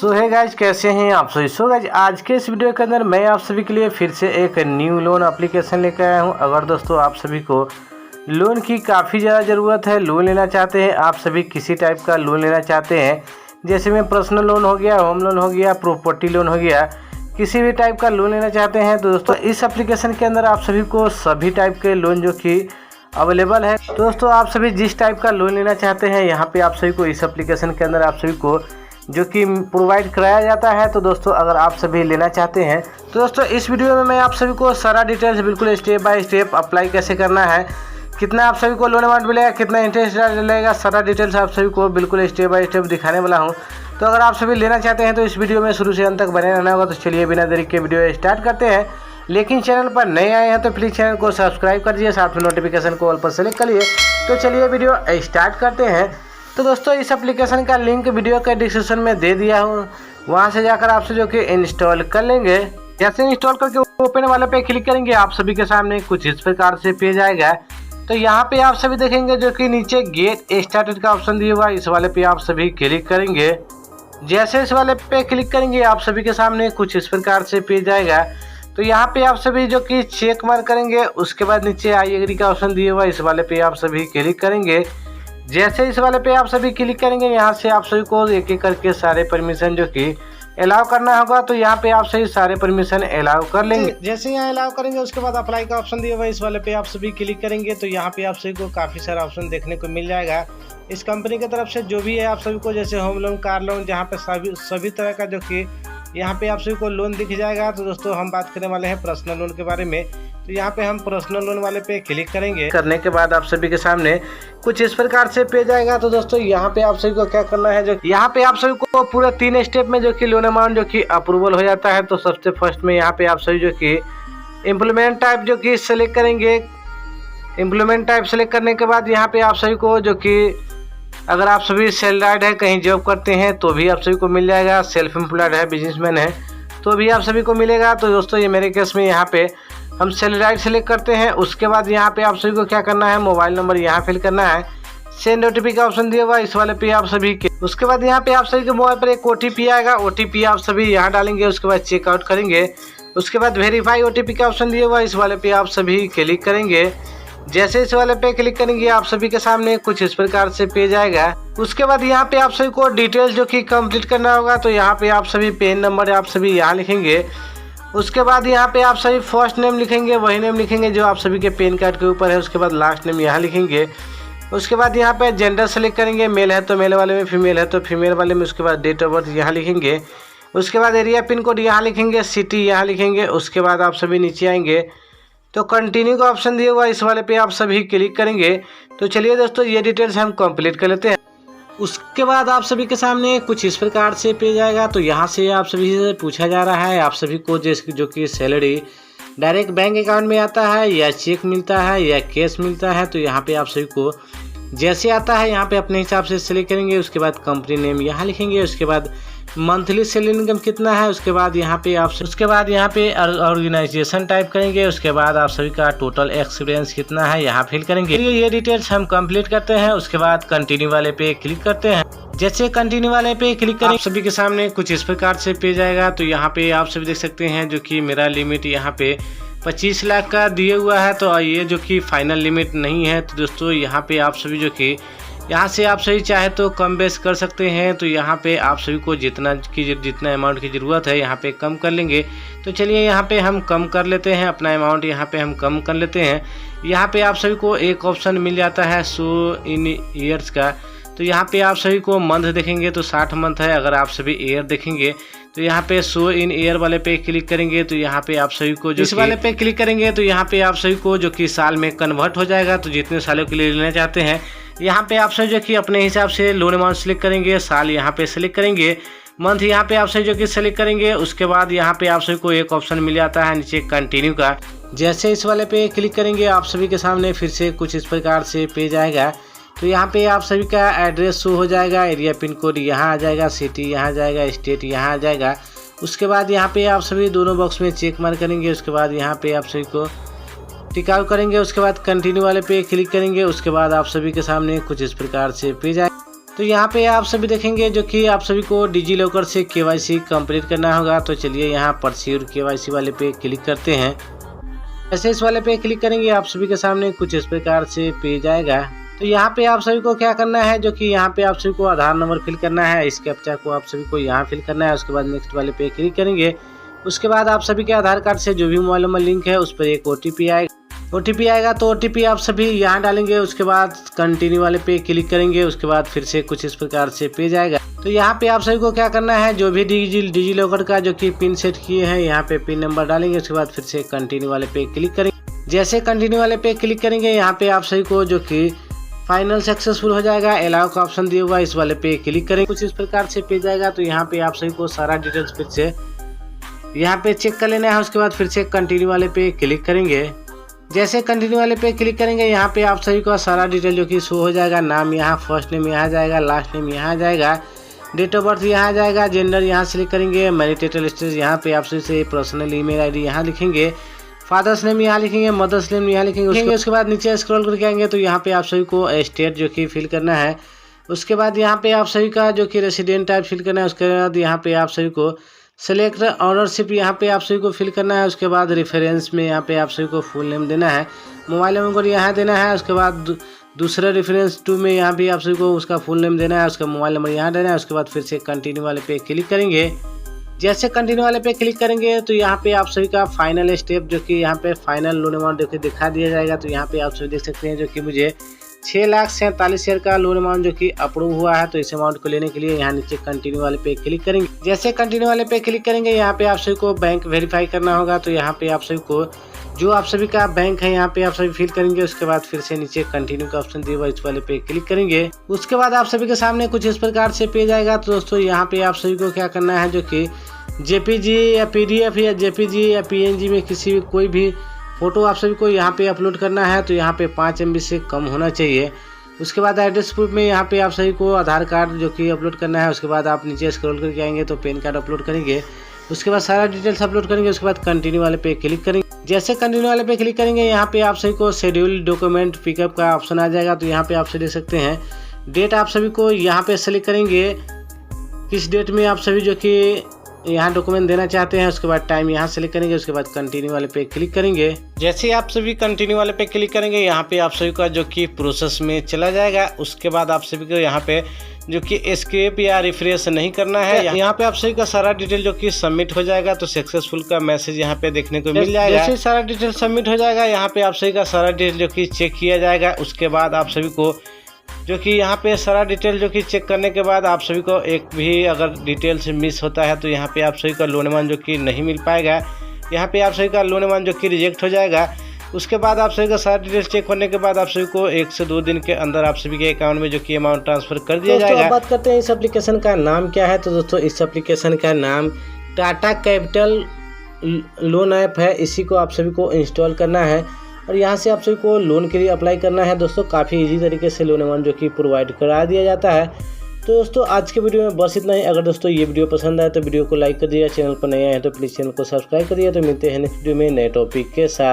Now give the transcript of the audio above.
सो है गाइज, कैसे हैं आप सभी। सो गाइज, आज के इस वीडियो के अंदर मैं आप सभी के लिए फिर से एक न्यू लोन एप्लीकेशन लेकर आया हूं। अगर दोस्तों आप सभी को लोन की काफ़ी ज़्यादा ज़रूरत है, लोन लेना चाहते हैं, आप सभी किसी टाइप का लोन लेना चाहते हैं, जैसे में पर्सनल लोन हो गया, होम लोन हो गया, प्रॉपर्टी लोन हो गया, किसी भी टाइप का लोन लेना चाहते हैं तो दोस्तों इस एप्लीकेशन के अंदर आप सभी को सभी टाइप के लोन जो कि अवेलेबल है। दोस्तों आप सभी जिस टाइप का लोन लेना चाहते हैं यहाँ पे आप सभी को इस एप्लीकेशन के अंदर आप सभी को जो कि प्रोवाइड कराया जाता है। तो दोस्तों अगर आप सभी लेना चाहते हैं तो दोस्तों इस वीडियो में मैं आप सभी को सारा डिटेल्स बिल्कुल स्टेप बाय स्टेप अप्लाई कैसे करना है, कितना आप सभी को लोन अमाउंट मिलेगा, कितना इंटरेस्ट मिलेगा, सारा डिटेल्स आप सभी को बिल्कुल स्टेप बाय स्टेप दिखाने वाला हूं। तो अगर आप सभी लेना चाहते हैं तो इस वीडियो में शुरू से अंत तक बने रहना होगा। तो चलिए बिना देरी के वीडियो स्टार्ट करते हैं। लेकिन चैनल पर नए आए हैं तो प्लीज़ चैनल को सब्सक्राइब कर दीजिए, साथ में नोटिफिकेशन को ऑल पर सेलेक्ट करिए। तो चलिए वीडियो स्टार्ट करते हैं। तो दोस्तों इस एप्लीकेशन का लिंक वीडियो के डिस्क्रिप्शन में दे दिया हूँ, वहाँ से जाकर आपसे जो कि इंस्टॉल कर लेंगे। जैसे इंस्टॉल करके ओपन वाले पे क्लिक करेंगे आप सभी के सामने कुछ इस प्रकार से पेज आएगा। तो यहाँ पे आप सभी देखेंगे जो कि नीचे गेट स्टार्टेड का ऑप्शन दिया हुआ है, इस वाले पे आप सभी क्लिक करेंगे। जैसे इस वाले पे क्लिक करेंगे आप सभी के सामने कुछ इस प्रकार से पेज आएगा। तो यहाँ पे आप सभी जो कि चेक मार्क करेंगे, उसके बाद नीचे आई एग्री का ऑप्शन दिया हुआ है, इस वाले पे आप सभी क्लिक करेंगे। जैसे इस वाले पे आप सभी क्लिक करेंगे यहाँ से आप सभी को एक एक करके सारे परमिशन जो कि अलाउ करना होगा। तो यहाँ पे आप सभी सारे परमिशन अलाउ कर लेंगे। जैसे यहाँ अलाउ करेंगे उसके बाद अप्लाई का ऑप्शन दिया हुआ है, इस वाले पे आप सभी क्लिक करेंगे। तो यहाँ पे आप सभी को काफ़ी सारा ऑप्शन देखने को मिल जाएगा इस कंपनी की तरफ से जो भी है आप सभी को, जैसे होम लोन, कार लोन, जहाँ पे सभी तरह का जो कि यहाँ पे आप सभी को लोन दिख जाएगा। तो दोस्तों हम बात करने वाले हैं पर्सनल लोन के बारे में। तो यहाँ पे हम पर्सनल लोन वाले पे क्लिक करेंगे। करने के बाद आप सभी के सामने कुछ इस प्रकार से पेज आएगा। तो दोस्तों यहाँ पे आप सभी को क्या करना है, जो यहाँ पे आप सभी को पूरा 3 स्टेप में जो कि लोन अमाउंट जो कि अप्रूवल हो जाता है। तो सबसे फर्स्ट में यहाँ पे आप सभी जो कि इम्प्लीमेंट टाइप जो कि सेलेक्ट करेंगे। इम्प्लीमेंट टाइप सेलेक्ट करने के बाद यहाँ पे आप सभी को जो कि अगर आप सभी सैलराइड है, कहीं जॉब करते हैं तो भी आप सभी को मिल जाएगा, सेल्फ एम्प्लॉयड है, बिजनेसमैन है तो भी आप सभी को मिलेगा। तो दोस्तों ये मेरे केस में यहाँ पे हम सैलराइड सेलेक्ट करते हैं। उसके बाद यहाँ पे आप सभी को क्या करना है, मोबाइल नंबर यहाँ फिल करना है, सेंड OTP का ऑप्शन दिया हुआ है, इस वाले पे आप सभी के। उसके बाद यहाँ पे आप सभी के मोबाइल पर एक OTP आएगा, OTP आप सभी यहाँ डालेंगे, उसके बाद चेकआउट करेंगे। उसके बाद वेरीफाई OTP का ऑप्शन दिया हुआ है, इस वाले पे आप सभी क्लिक करेंगे। जैसे इस वाले पे क्लिक करेंगे आप सभी के सामने कुछ इस प्रकार से पेज आएगा। उसके बाद यहाँ पे आप सभी को डिटेल्स जो कि कंप्लीट करना होगा। तो यहाँ पे आप सभी पेन नंबर आप सभी यहाँ लिखेंगे। उसके बाद यहाँ पे आप सभी फर्स्ट नेम लिखेंगे, वही नेम लिखेंगे जो आप सभी के पेन कार्ड के ऊपर है। उसके बाद लास्ट नेम यहाँ लिखेंगे। उसके बाद यहाँ पे जेंडर सेलेक्ट करेंगे, मेल है तो मेल वाले में, फीमेल है तो फीमेल वाले में। उसके बाद डेट ऑफ बर्थ यहाँ लिखेंगे। उसके बाद एरिया पिन कोड यहाँ लिखेंगे, सिटी यहाँ लिखेंगे। उसके बाद आप सभी नीचे आएंगे तो कंटिन्यू का ऑप्शन दिया हुआ है, इस वाले पे आप सभी क्लिक करेंगे। तो चलिए दोस्तों ये डिटेल्स हम कंप्लीट कर लेते हैं। उसके बाद आप सभी के सामने कुछ इस प्रकार से पेज आएगा। तो यहाँ से आप सभी से पूछा जा रहा है आप सभी को जो कि सैलरी डायरेक्ट बैंक अकाउंट में आता है या चेक मिलता है या कैश मिलता है। तो यहाँ पे आप सभी को जैसे आता है यहाँ पे अपने हिसाब से सिलेक्ट करेंगे। उसके बाद कंपनी नेम यहाँ लिखेंगे। उसके बाद मंथली सैलरी इनकम कितना है। उसके बाद यहाँ पे ऑर्गेनाइजेशन टाइप करेंगे। उसके बाद आप सभी का टोटल एक्सपीरियंस कितना है यहाँ फिल करेंगे। ये डिटेल्स हम कंप्लीट करते हैं। उसके बाद कंटिन्यू वाले पे क्लिक करते हैं। जैसे कंटिन्यू वाले पे क्लिक करें आप सभी के सामने कुछ इस प्रकार से पेज आएगा। तो यहाँ पे आप सभी देख सकते हैं जो कि मेरा लिमिट यहाँ पे 25 लाख का दिए हुआ है। तो ये जो कि फाइनल लिमिट नहीं है। तो दोस्तों यहाँ पे आप सभी जो कि यहाँ से आप सभी चाहे तो कम बेस कर सकते हैं। तो यहाँ पे आप सभी को जितना अमाउंट की ज़रूरत है यहाँ पे कम कर लेंगे। तो चलिए यहाँ पे हम कम कर लेते हैं, अपना अमाउंट यहाँ पे हम कम कर लेते हैं। यहाँ पे आप सभी को एक ऑप्शन मिल जाता है शो इन ईयर्स का। तो यहाँ पे आप सभी को मंथ देखेंगे तो 60 मंथ है। अगर आप सभी ईयर देखेंगे तो यहाँ पे शो इन ईयर वाले पे क्लिक करेंगे। तो यहाँ पे आप सभी को जो इस वाले पे क्लिक करेंगे तो यहाँ पे आप सभी को जो कि साल में कन्वर्ट हो जाएगा। तो जितने सालों के लिए लेना चाहते हैं यहाँ पे आप सभी जो कि अपने हिसाब से लोन अमाउंट सेलेक्ट करेंगे, साल यहाँ पे सेलेक्ट करेंगे, मंथ यहाँ पे आप सभी जो कि सेलेक्ट करेंगे। उसके बाद यहाँ पे आप सभी को एक ऑप्शन मिल जाता है नीचे कंटिन्यू का। जैसे इस वाले पे क्लिक करेंगे आप सभी के सामने फिर से कुछ इस प्रकार से पेज आएगा। तो यहाँ पे आप सभी का एड्रेस शो हो जाएगा, एरिया पिन कोड यहाँ आ जाएगा, सिटी यहाँ आ जाएगा, स्टेट यहाँ आ जाएगा। उसके बाद यहाँ पे आप सभी दोनों बॉक्स में चेक मार्क करेंगे। उसके बाद यहाँ पे आप सभी को टिक आउट करेंगे। उसके बाद कंटिन्यू वाले पे क्लिक करेंगे। उसके बाद आप सभी के सामने कुछ इस प्रकार से पेज आएगा। तो यहाँ पे आप सभी देखेंगे जो कि आप सभी को डिजी लॉकर से KYC कंप्लीट करना होगा। तो चलिए यहाँ परस्यू KYC वाले पे क्लिक करते हैं। ऐसे इस वाले पे क्लिक करेंगे आप सभी के सामने कुछ इस प्रकार से पेज आएगा। तो यहाँ पे आप सभी को क्या करना है, जो कि यहाँ पे आप सभी को आधार नंबर फिल करना है। इस कैप्चा को आप सभी को यहाँ फिल करना है। उसके बाद नेक्स्ट वाले पे क्लिक करेंगे। उसके बाद आप सभी के आधार कार्ड से जो भी मोबाइल नंबर लिंक है उस पर एक OTP आएगा। तो OTP आप सभी यहाँ डालेंगे। उसके बाद कंटिन्यू वाले पे क्लिक करेंगे। उसके बाद फिर से कुछ इस प्रकार से पेज आएगा। तो यहाँ पे आप सभी को क्या करना है, जो भी डिजी लॉकर का जो कि पिन सेट किए हैं यहाँ पे पिन नंबर डालेंगे। उसके बाद फिर से कंटिन्यू वाले पे क्लिक करेंगे। जैसे कंटिन्यू वाले पे क्लिक करेंगे यहाँ पे आप सभी को जो कि फाइनल सक्सेसफुल हो जाएगा। अलाउ का ऑप्शन दिया हुआ इस वाले पे क्लिक करेंगे। कुछ इस प्रकार से पेज आएगा। तो यहाँ पे आप सभी को सारा डिटेल्स फिर से यहाँ पे चेक कर लेना है। उसके बाद फिर से कंटिन्यू वाले पे क्लिक करेंगे। जैसे कंटिन्यू वाले पे क्लिक करेंगे यहाँ पे आप सभी को सारा डिटेल जो कि शो हो जाएगा। नाम यहाँ, फर्स्ट नेम यहाँ जाएगा, लास्ट नेम यहाँ जाएगा, डेट ऑफ बर्थ यहाँ जाएगा, जेंडर यहाँ सिलेक्ट करेंगे, मैरिटल स्टेटस यहाँ पे आप सभी से पर्सनल ईमेल आईडी यहाँ लिखेंगे, फादर्स नेम यहाँ लिखेंगे, मदर्स नेम यहाँ लिखेंगे। उसके बाद नीचे स्क्रॉल करके आएंगे तो यहाँ पे आप सभी को स्टेट जो कि फिल करना है। उसके बाद यहाँ पे आप सभी का जो कि रेसिडेंट टाइप फिल करना है। उसके बाद यहाँ पे आप सभी को सेलेक्ट ऑनरशिप यहाँ पे आप सभी को फिल करना है। उसके बाद रेफरेंस में यहाँ पे आप सभी को फुल नेम देना है, मोबाइल नंबर यहाँ देना है। उसके बाद दूसरा रेफरेंस 2 में यहाँ भी आप सभी को उसका फुल नेम देना है, उसका मोबाइल नंबर यहाँ देना है। उसके बाद फिर से कंटिन्यू वाले पे क्लिक करेंगे। जैसे कंटिन्यू वाले पे क्लिक करेंगे तो यहाँ पे आप सभी का फाइनल स्टेप जो कि यहाँ पे फाइनल लोन अमाउंट जो कि दिखा दिया जाएगा। तो यहाँ पे आप सभी देख सकते हैं जो कि मुझे 6,47,000 का लोन अमाउंट जो कि अप्रूव हुआ है। तो इस अमाउंट को लेने के लिए यहाँ नीचे कंटिन्यू वाले पे क्लिक करेंगे। जैसे कंटिन्यू वाले पे क्लिक करेंगे यहाँ पे आप सभी को बैंक वेरीफाई करना होगा। तो यहाँ पे आप सभी को जो आप सभी का बैंक है यहाँ पे आप सभी फिल करेंगे। उसके बाद फिर से नीचे कंटिन्यू का ऑप्शन दिया हुआ इस वाले पे क्लिक करेंगे। उसके बाद आप सभी के सामने कुछ इस प्रकार से पेज आएगा। तो दोस्तों यहाँ पे आप सभी को क्या करना है, जो कि JPG या PDF या JPG या PNG में किसी भी कोई भी फ़ोटो आप सभी को यहाँ पे अपलोड करना है। तो यहाँ पे 5 MB से कम होना चाहिए। उसके बाद एड्रेस प्रूफ में यहाँ पे आप सभी को आधार कार्ड जो कि अपलोड करना है। उसके बाद आप नीचे स्क्रॉल करके आएंगे तो पैन कार्ड अपलोड करेंगे। उसके बाद सारा डिटेल्स अपलोड करेंगे। उसके बाद कंटिन्यू वाले पे क्लिक करेंगे। जैसे कंटिन्यू वाले पे क्लिक करेंगे यहाँ पे आप सभी को शेड्यूल डॉक्यूमेंट पिकअप का ऑप्शन आ जाएगा। तो यहाँ पे आप सभी देख सकते हैं डेट आप सभी को यहाँ पे सेलेक्ट करेंगे, किस डेट में आप सभी जो कि यहाँ डॉक्यूमेंट देना चाहते हैं। उसके बाद टाइम यहाँ सेलेक्ट करेंगे। उसके बाद कंटिन्यू वाले पे क्लिक करेंगे। जैसे आप सभी कंटिन्यू वाले पे क्लिक करेंगे यहाँ पे आप सभी का जो कि प्रोसेस में चला जाएगा। उसके बाद आप सभी को यहाँ पे जो कि एस्केप या रिफ्रेश नहीं करना है। यहाँ पे आप सभी का सारा डिटेल जो कि सबमिट हो जाएगा। तो सक्सेसफुल का मैसेज यहाँ पे देखने को मिल जाएगा। जैसे सारा डिटेल सबमिट हो जाएगा यहाँ पे आप सभी का सारा डिटेल जो कि चेक किया जाएगा। उसके बाद आप सभी को जो कि यहाँ पे सारा डिटेल जो कि चेक करने के बाद आप सभी को एक भी अगर डिटेल से मिस होता है तो यहाँ पे आप सभी का लोन अमाउंट जो कि नहीं मिल पाएगा। यहाँ पे आप सभी का लोन अमाउंट जो कि रिजेक्ट हो जाएगा। उसके बाद आप सभी का सारा डिटेल चेक होने के बाद आप सभी को 1 से 2 दिन के अंदर आप सभी के अकाउंट में जो कि अमाउंट ट्रांसफर कर दिया जाएगा। बात करते हैं इस एप्लीकेशन का नाम क्या है। तो दोस्तों इस एप्लीकेशन का नाम टाटा कैपिटल लोन ऐप है। इसी को आप सभी को इंस्टॉल करना है और यहाँ से आप सभी को लोन के लिए अप्लाई करना है। दोस्तों काफ़ी इजी तरीके से लोन अमाउंट जो कि प्रोवाइड करा दिया जाता है। तो दोस्तों आज के वीडियो में बस इतना ही। अगर दोस्तों ये वीडियो पसंद आए तो वीडियो को लाइक कर दिया, चैनल पर नए आए हैं तो प्लीज़ चैनल को सब्सक्राइब करिए। तो मिलते हैं नेक्स्ट वीडियो में नए टॉपिक के साथ।